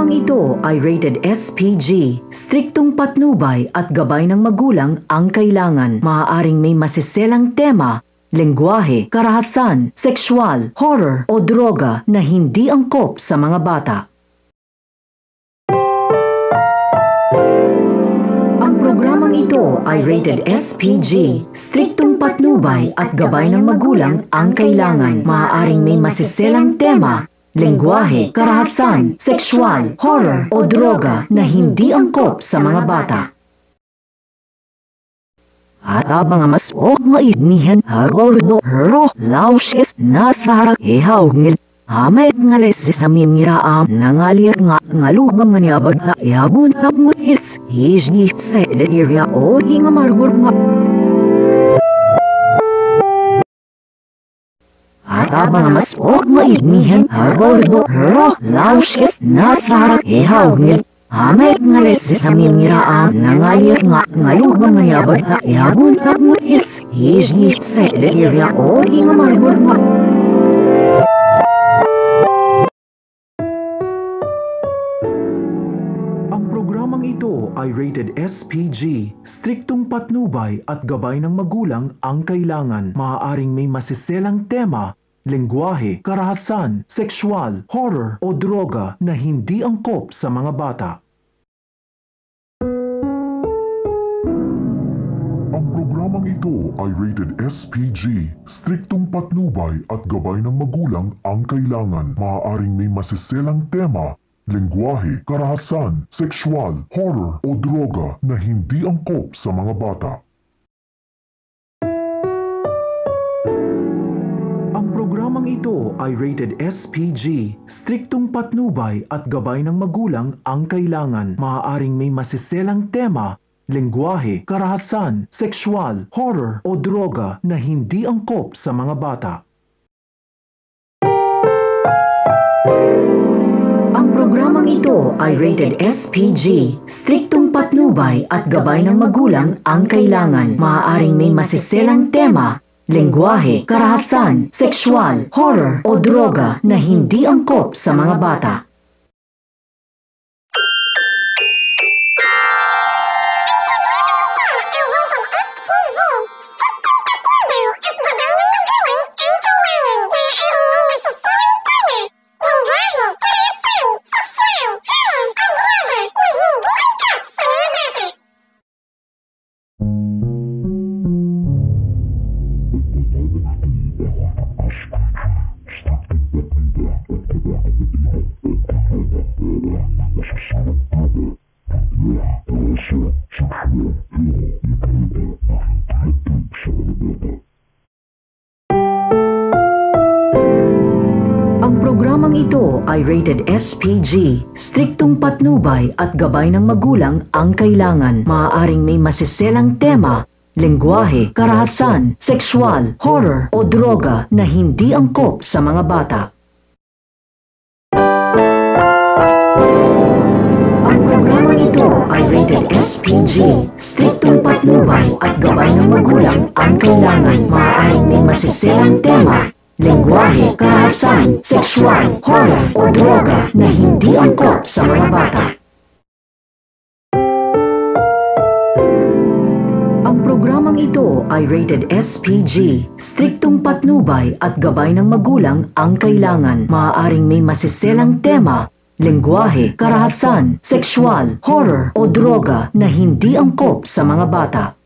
programang ito ay rated SPG. Striktong patnubay at gabay ng magulang ang kailangan. Maaaring may masiselang tema, lengguwahe, karahasan, sexual, horror o droga na hindi angkop sa mga bata. Ang programang ito ay rated SPG. Striktong patnubay at gabay ng magulang ang kailangan. Maaaring may masiselang tema, lengguwahe, karahasan, sexual, horror o droga na hindi angkop sa mga bata. At ang mga mas mainihan harordo hero lausis nasa ihaw ngil amay ngales sa mimiraam nangalir nga ngalubang nganyabag na ihabun na mutits hijni sa area o di nga margur nga. At ang mga mas mainihan harordo hero lausis nasa ihaw ngil amay ngales sa mimiraam nangalir nga ngalubang nganyabag na ihabun na mutits hijni sa area o di nga margur nga. Ito ay rated SPG. Striktong patnubay at gabay ng magulang ang kailangan. Maaaring may masiselang tema, lengguwahe, karahasan, sexual, horror o droga na hindi angkop sa mga bata. Ang programang ito ay rated SPG. Striktong patnubay at gabay ng magulang ang kailangan. Maaaring may masiselang tema, lengguwahe, karahasan, sexual, horror o droga na hindi angkop sa mga bata. Ang programang ito ay rated SPG. Striktong patnubay at gabay ng magulang ang kailangan. Maaaring may masiselang tema, lengguwahe, karahasan, sexual, horror o droga na hindi angkop sa mga bata. Ang programang ito ay rated SPG. Striktong patnubay at gabay ng magulang ang kailangan. Maaaring may masiselang tema, lengguwahe, karahasan, sexual, horror o droga na hindi angkop sa mga bata. Ang programang ito ay rated SPG. Striktong patnubay at gabay ng magulang ang kailangan. Maaaring may masiselang tema, lengguwahe, karahasan, sexual, horror o droga na hindi angkop sa mga bata. Ang programang ito ay rated SPG. Striktong patnubay at gabay ng magulang ang kailangan. Maaaring may masiselang tema, lengguwahe, karahasan, sexual, horror o droga na hindi angkop sa mga bata. Ang programang ito ay rated SPG. Striktong patnubay at gabay ng magulang ang kailangan. Maaaring may masiselang tema, lengguwahe, karahasan, sexual, horror o droga na hindi angkop sa mga bata.